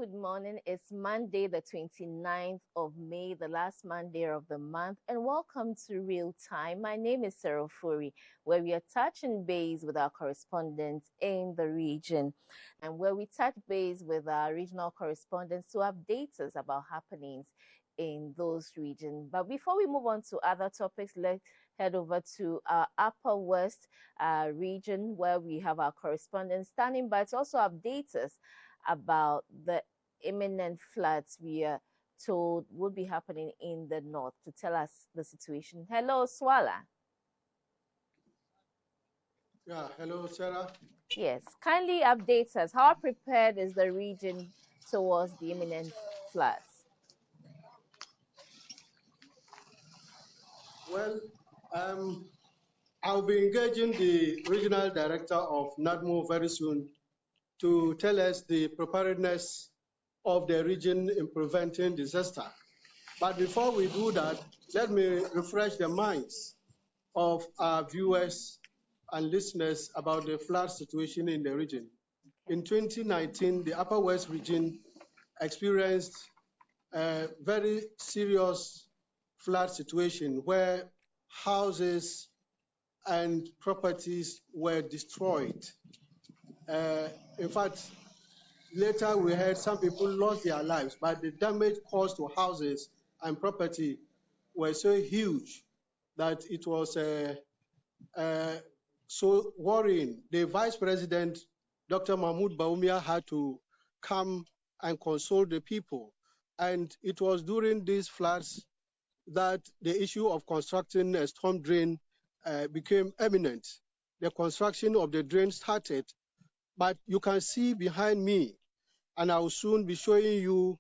good morning. It's Monday, the 29th of May, the last Monday of the month, and welcome to Real Time. My name is Sarah Furi, where we are touching base with our correspondents in the region, and where we touch base with our regional correspondents to update us about happenings in those regions. But before we move on to other topics, let's head over to our Upper West region, where we have our correspondents standing by to also update us about the imminent floods we are told will be happening in the north. To tell us the situation. Hello, Swala. Yeah, hello, Sarah. Yes, kindly update us. How prepared is the region towards the imminent floods? Well, I'll be engaging the regional director of NADMO very soon to tell us the preparedness of the region in preventing disaster. But before we do that, let me refresh the minds of our viewers and listeners about the flood situation in the region. In 2019, the Upper West region experienced a very serious flood situation where houses and properties were destroyed. In fact, later we heard some people lost their lives, but the damage caused to houses and property were so huge that it was so worrying. The Vice President, Dr. Mahmoud Baumia, had to come and console the people. And it was during these floods that the issue of constructing a storm drain became eminent. The construction of the drain started, but you can see behind me, and I will soon be showing you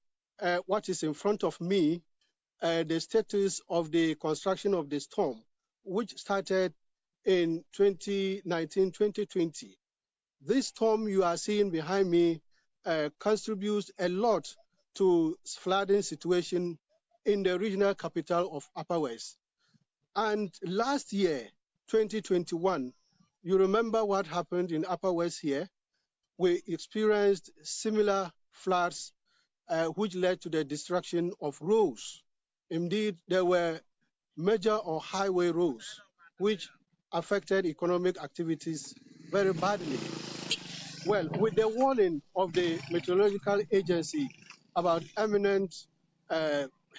what is in front of me, the status of the construction of the storm, which started in 2019-2020. This storm you are seeing behind me contributes a lot to flooding situation in the regional capital of Upper West. And last year, 2021, you remember what happened in Upper West here? We experienced similar floods which led to the destruction of roads. Indeed, there were major or highway roads which affected economic activities very badly. Well, with the warning of the Meteorological Agency about imminent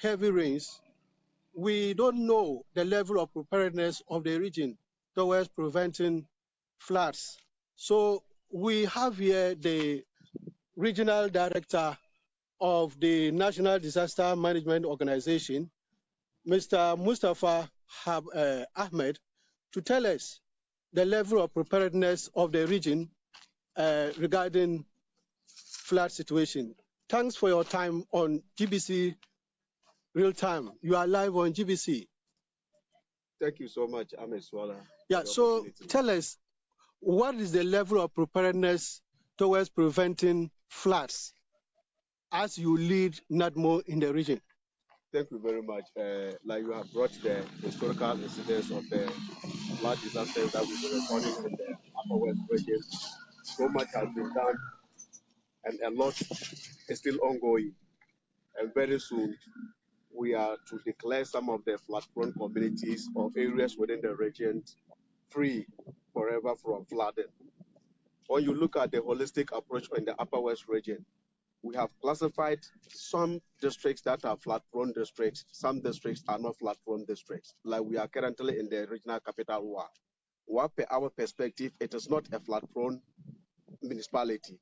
heavy rains, we don't know the level of preparedness of the region towards preventing floods. So we have here the regional director of the National Disaster Management Organization, Mr. Mustafa Ahmed, to tell us the level of preparedness of the region regarding flood situation. Thanks for your time on GBC Real Time. You are live on GBC. Thank you so much, Swala. Yeah, so tell us, what is the level of preparedness towards preventing floods as you lead NADMO in the region? Thank you very much. Like you have brought the historical incidents of the flood disasters that we've been recording in the Upper West region. So much has been done, and a lot is still ongoing. And very soon, we are to declare some of the flood-prone communities or areas within the region free forever from flooding. When you look at the holistic approach in the Upper West region, we have classified some districts that are flood-prone districts. Some districts are not flood-prone districts. Like we are currently in the regional capital, Wa. Wa, per our perspective, it is not a flood-prone municipality.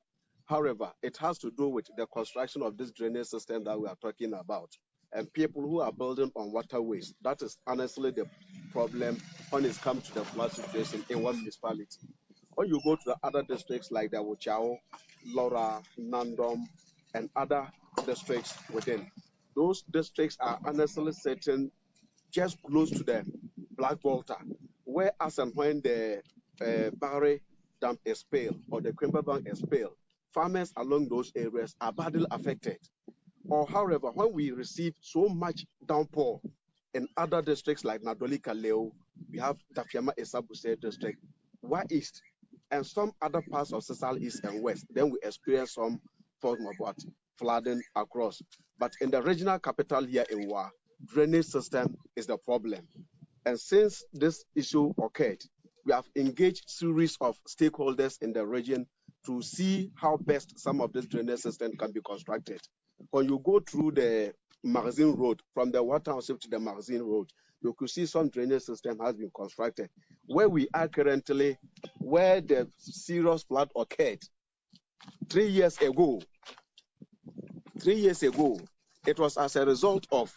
However, it has to do with the construction of this drainage system that we are talking about. And people who are building on waterways, that is honestly the problem when it comes to the flood situation in one municipality. When you go to the other districts like the Wuchao, Laura, Nandom, and other districts within, those districts are honestly sitting just close to the Black Water, where as and when the Barry Dam is failed or the Quimba Bank is failed, farmers along those areas are badly affected. Or however, when we receive so much downpour in other districts like Nadoli Kaleo, we have Tafiama Esabuse district, Wa East, and some other parts of Central East and West, then we experience some form of what? flooding across. But in the regional capital here in Wa, drainage system is the problem. And since this issue occurred, we have engaged series of stakeholders in the region to see how best some of this drainage system can be constructed. When you go through the Magazine Road, from the Water Township to the Magazine Road, you could see some drainage system has been constructed. Where we are currently, where the serious flood occurred 3 years ago, it was as a result of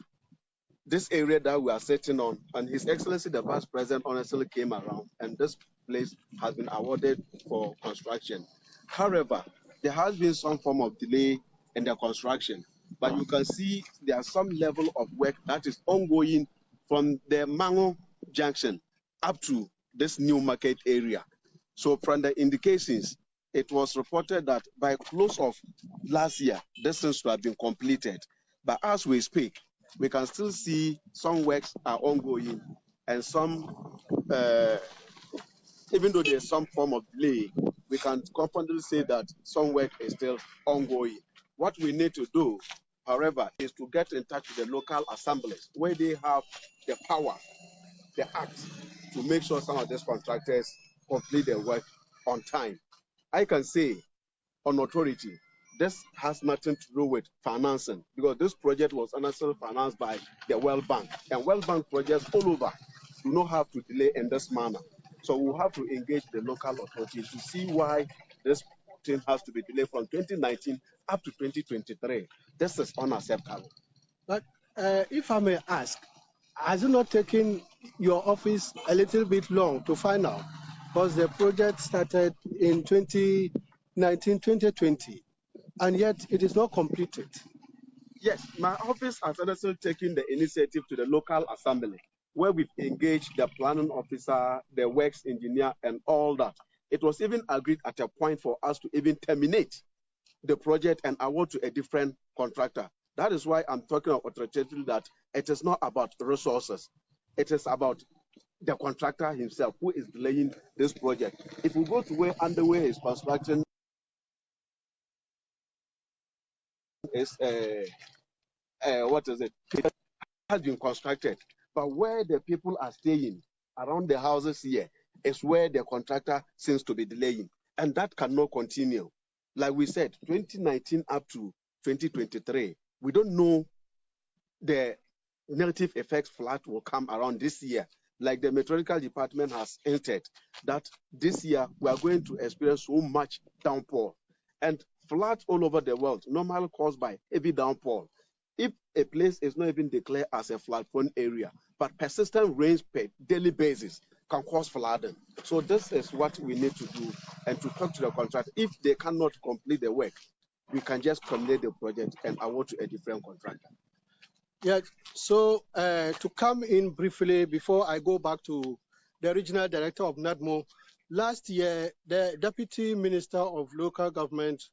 this area that we are sitting on, and His Excellency the Vice President honestly came around, and this place has been awarded for construction. However, there has been some form of delay in the construction, but you can see there's some level of work that is ongoing from the Mango Junction up to this new market area. So from the indications, it was reported that by close of last year, this seems to have been completed. But as we speak, we can still see some works are ongoing and some, even though there's some form of delay, we can confidently say that some work is still ongoing. What we need to do, however, is to get in touch with the local assemblies where they have the power, the act, to make sure some of these contractors complete their work on time. I can say on authority, this has nothing to do with financing, because this project was honestly financed by the World Bank, and World Bank projects all over do not have to delay in this manner. So we'll have to engage the local authority to see why this thing has to be delayed from 2019 up to 2023. This is unacceptable. But if I may ask, has it not taken your office a little bit long to find out? Because the project started in 2019, 2020, and yet it is not completed. Yes, my office has also taken the initiative to the local assembly, where we've engaged the planning officer, the works engineer, and all that. It was even agreed at a point for us to even terminate the project and award to a different contractor. That is why I'm talking authoritatively that it is not about resources. It is about the contractor himself who is delaying this project. If we go to where underway is construction is it has been constructed, but where the people are staying around the houses here is where the contractor seems to be delaying, and that cannot continue. Like we said, 2019 up to 2023, we don't know the negative effects flood will come around this year. Like the meteorological department has hinted that this year we are going to experience so much downpour, and floods all over the world normally caused by heavy downpour. If a place is not even declared as a flood-prone area, but persistent rains per daily basis can cause flooding. So this is what we need to do, and to talk to the contractor. If they cannot complete the work, we can just terminate the project and award to a different contractor. Yeah, so to come in briefly before I go back to the regional director of NADMO, last year, the Deputy Minister of Local Government,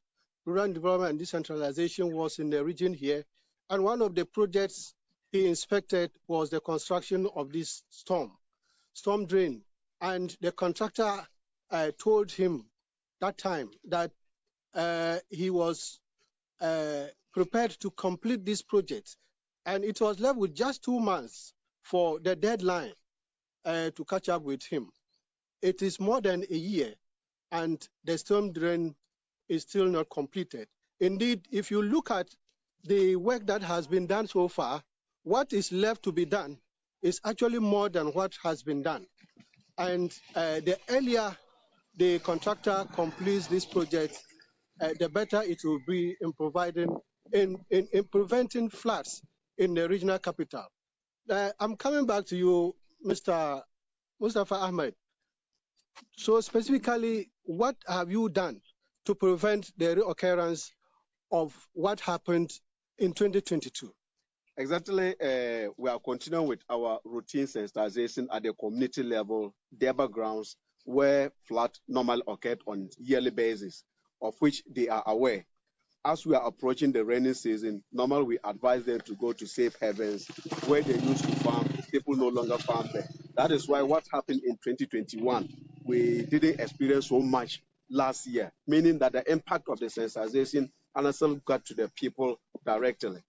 Rural Development and Decentralization was in the region here, and one of the projects he inspected was the construction of this storm drain. And the contractor told him that time that he was prepared to complete this project. And it was left with just 2 months for the deadline to catch up with him. It is more than a year, and the storm drain is still not completed. Indeed, if you look at the work that has been done so far, what is left to be done is actually more than what has been done. And the earlier the contractor completes this project, the better it will be in providing, in preventing floods in the regional capital. I'm coming back to you, Mr. Mustafa Ahmed. So specifically, what have you done to prevent the reoccurrence of what happened in 2022? Exactly, we are continuing with our routine sensitization at the community level, thereby grounds where flood normally occurred on yearly basis, of which they are aware. As we are approaching the rainy season, normally we advise them to go to safe havens where they used to farm. People no longer farm there. That is why what happened in 2021, we didn't experience so much last year, meaning that the impact of the sensitization and also got to the people directly.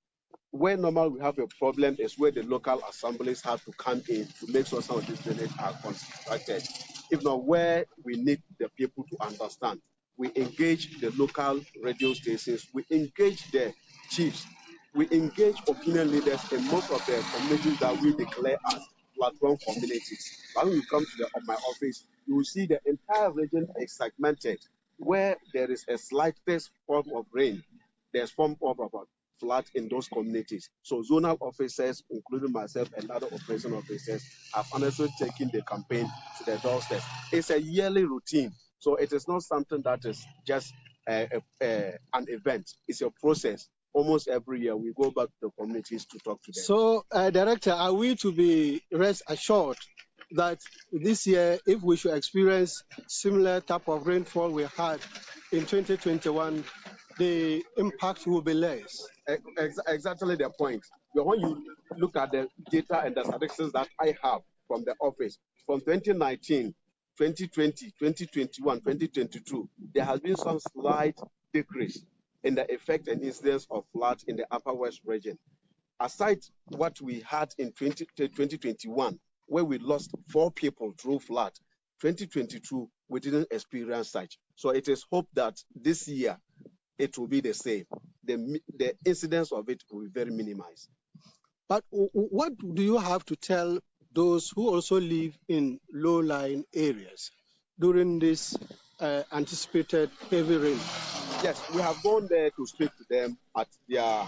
Where normally we have a problem is where the local assemblies have to come in to make sure some of these drainage are constructed. If not, where we need the people to understand, we engage the local radio stations, we engage the chiefs, we engage opinion leaders in most of the communities that we declare as platform communities. When you come to my office, you will see the entire region is segmented. Where there is a slightest form of rain, there's form of about flood in those communities. So zonal officers, including myself and other operation officers, have honestly taken the campaign to the doorstep. It's a yearly routine. So it is not something that is just an event. It's a process. Almost every year we go back to the communities to talk to them. So, Director, are we to be rest assured that this year, if we should experience similar type of rainfall we had in 2021, the impact will be less? Exactly the point. But when you look at the data and the statistics that I have from the office, from 2019, 2020, 2021, 2022, there has been some slight decrease in the effect and incidence of floods in the Upper West region. Aside what we had in 2021, where we lost 4 people through flood, 2022, we didn't experience such. So it is hoped that this year it will be the same. The incidence of it will be very minimized. But what do you have to tell those who also live in low-lying areas during this anticipated heavy rain? Yes, we have gone there to speak to them at their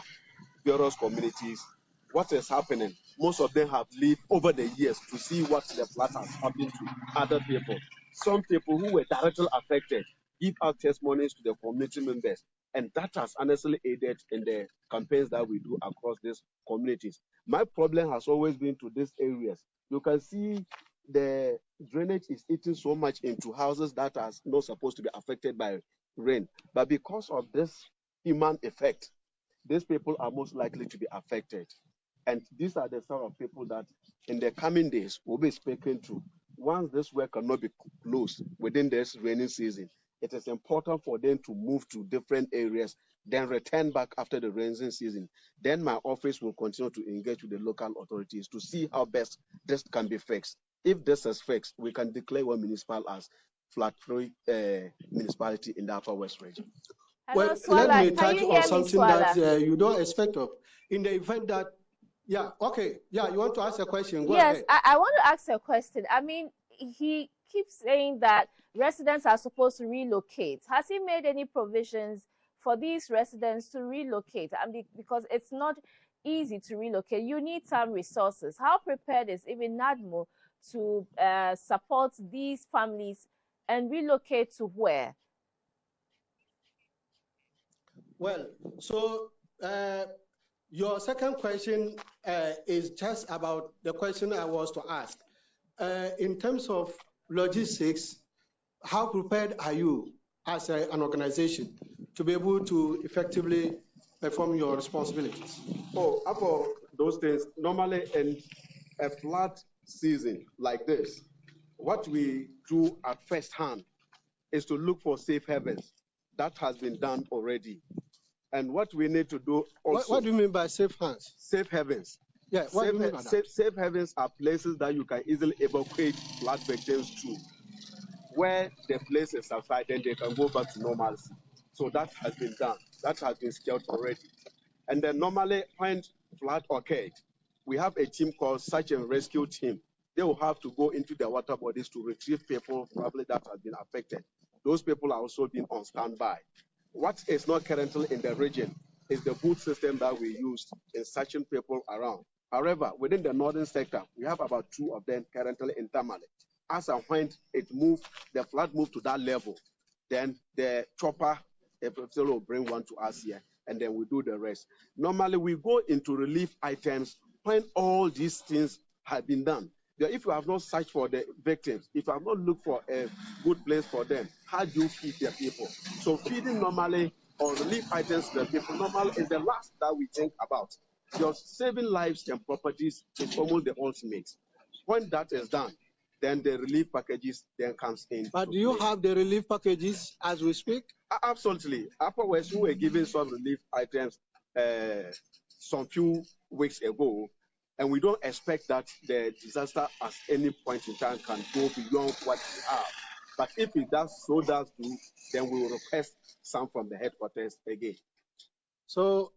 various communities. What is happening? Most of them have lived over the years to see what the flood has happened to other people. Some people who were directly affected give out testimonies to the community members, and that has honestly aided in the campaigns that we do across these communities. My problem has always been to these areas. You can see the drainage is eating so much into houses that are not supposed to be affected by rain. But because of this human effect, these people are most likely to be affected. And these are the sort of people that in the coming days will be speaking to. Once this work cannot be closed within this rainy season, it is important for them to move to different areas, then return back after the rainy season. Then my office will continue to engage with the local authorities to see how best this can be fixed. If this is fixed, we can declare one municipal as flood-free municipality in the Upper West region. Hello, Well, Swala. let me Can touch you on hear me, something Swala? that you don't expect of. In the event that, yeah, okay, yeah, you want to ask a question? Go Yes, ahead. I want to ask a question. I mean, he keeps saying that residents are supposed to relocate. Has he made any provisions for these residents to relocate? I mean, because it's not easy to relocate. You need some resources. How prepared is even NADMO to support these families and relocate to where? Well, so your second question is just about the question I was to ask. In terms of logistics, how prepared are you as an organization to be able to effectively perform your responsibilities? Oh, for those things, normally in a flood season like this, what we do at first hand is to look for safe havens. That has been done already. And what we need to do also. What do you mean by safe hands? Safe havens. Yeah, what do you mean by that? Safe havens are places that you can easily evacuate flood victims to. Where the place is subsided, then they can go back to normalcy. So that has been done. That has been scaled already. And then normally when flood occurred, we have a team called search and rescue team. They will have to go into the water bodies to retrieve people probably that have been affected. Those people are also being on standby. What is not currently in the region is the boot system that we used in searching people around. However, within the northern sector, we have about 2 of them currently in Tamale. As and when the flood moved to that level, then the chopper will bring one to us here, and then we do the rest. Normally, we go into relief items when all these things have been done. If you have not searched for the victims, if you have not looked for a good place for them, how do you feed the people? So feeding normally or relief items to the people normally is the last that we think about. Your saving lives and properties is almost the ultimate. When that is done, then the relief packages then comes in. But do you have the relief packages as we speak? Absolutely. Upper West, we were given some relief items some few weeks ago, and we don't expect that the disaster at any point in time can go beyond what we have. But if it does do, then we will request some from the headquarters again. So,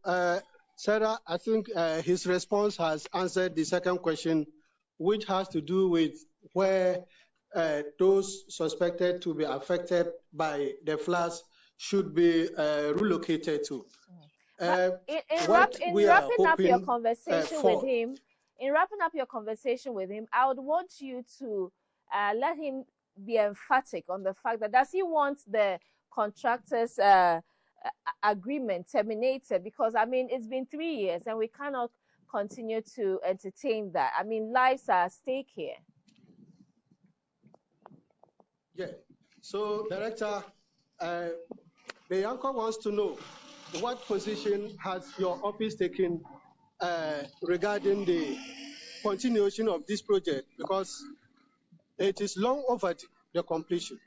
Sarah, I think his response has answered the second question, which has to do with where those suspected to be affected by the floods should be relocated to. In wrapping up your conversation with him, I would want you to let him be emphatic on the fact that does he want the contractors' agreement terminated? Because I mean, it's been 3 years and we cannot continue to entertain that. I mean, lives are at stake here. Yeah. So, Director, the anchor wants to know what position has your office taken regarding the continuation of this project, because it is long overdue, the completion.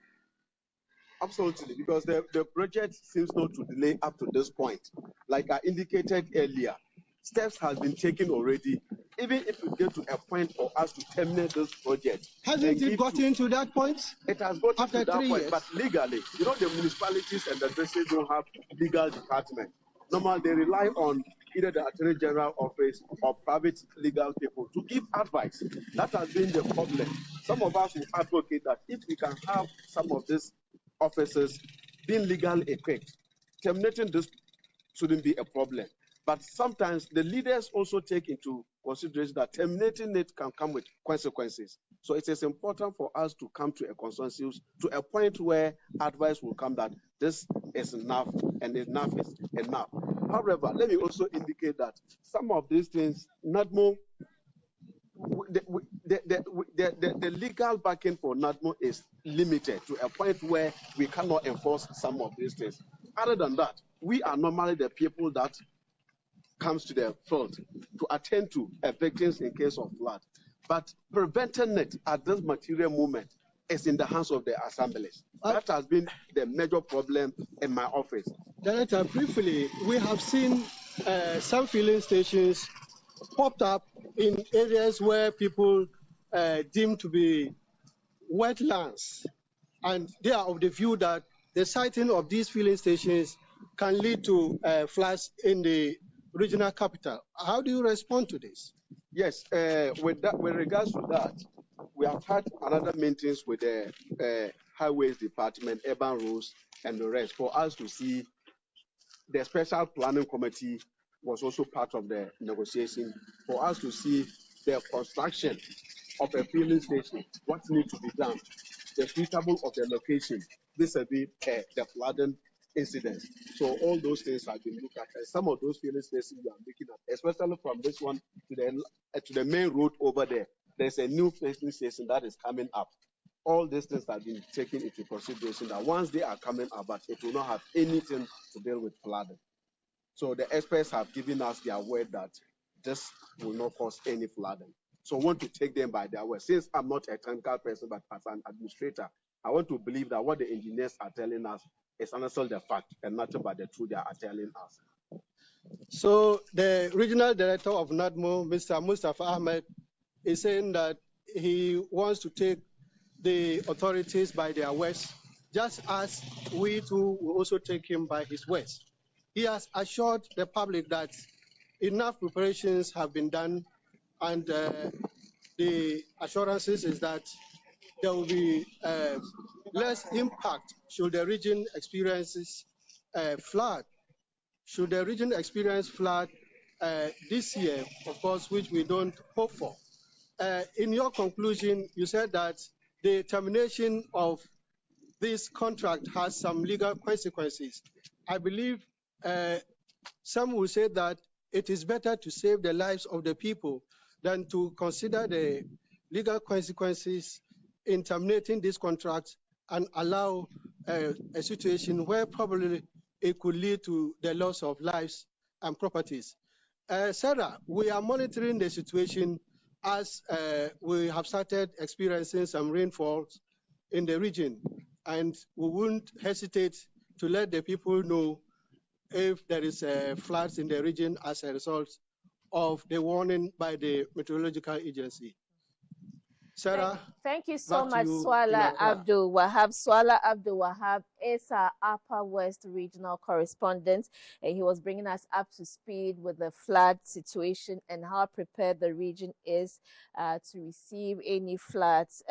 Absolutely, because the project seems not to delay up to this point. Like I indicated earlier, steps have been taken already. Even if we get to a point for us to terminate this project. Hasn't it gotten to that point? It has gotten after to that 3 point, years? but legally, you know, the municipalities and the districts don't have legal department. Normally, they rely on either the Attorney General office or private legal people to give advice. That has been the problem. Some of us will advocate that if we can have some of these officers being legally equipped, terminating this shouldn't be a problem. But sometimes the leaders also take into consideration that terminating it can come with consequences. So it is important for us to come to a consensus, to a point where advice will come that this is enough and enough is enough. However, let me also indicate that some of these things, NADMO, the legal backing for NADMO is limited to a point where we cannot enforce some of these things. Other than that, we are normally the people that comes to the field to attend to victims in case of flood. But preventing it at this material moment is in the hands of the assemblies. That has been the major problem in my office. Director, briefly, we have seen some filling stations popped up in areas where people deem to be wetlands, and they are of the view that the siting of these filling stations can lead to floods in the regional capital. How do you respond to this? Yes, with regards to that, we have had another meetings with the highways department, urban roads, and the rest for us to see. The special planning committee was also part of the negotiation for us to see the construction of a filling station, what needs to be done, the suitable of the location, vis-a-vis the flooding incidents. So all those things have been looked at. And some of those filling stations we are looking at, especially from this one to the main road over there. There's a new filling station that is coming up. All these things have been taken into consideration that once they are coming up, but it will not have anything to deal with flooding. So the experts have given us their word that this will not cause any flooding. So I want to take them by their word. Since I'm not a technical person, but as an administrator, I want to believe that what the engineers are telling us is honestly the fact and nothing but the truth they are telling us. So the regional director of NADMO, Mr. Mustafa Ahmed, is saying that he wants to take the authorities by their words, just as we too will also take him by his words. He has assured the public that enough preparations have been done, and the assurances is that there will be less impact should the region experiences flood. Should the region experience flood this year, of course, which we don't hope for. In your conclusion, you said that the termination of this contract has some legal consequences. I believe some will say that it is better to save the lives of the people than to consider the legal consequences in terminating this contract and allow a situation where probably it could lead to the loss of lives and properties. Sarah, we are monitoring the situation as we have started experiencing some rainfalls in the region, and we won't hesitate to let the people know if there is floods in the region as a result of the warning by the meteorological agency. Sarah, thank you so back to much, you in Swala Accra. Abdul-wahab. Swala Abdul-wahab is our Upper West regional correspondent, and he was bringing us up to speed with the flood situation and how prepared the region is to receive any floods.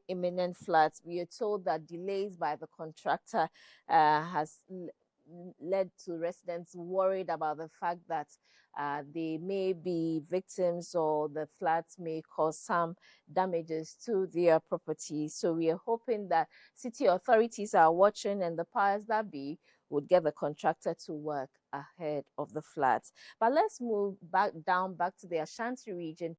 Imminent floods. We are told that delays by the contractor has led to residents worried about the fact that they may be victims or the floods may cause some damages to their property. So we are hoping that city authorities are watching and the powers that be would get the contractor to work ahead of the floods. But let's move back to the Ashanti region,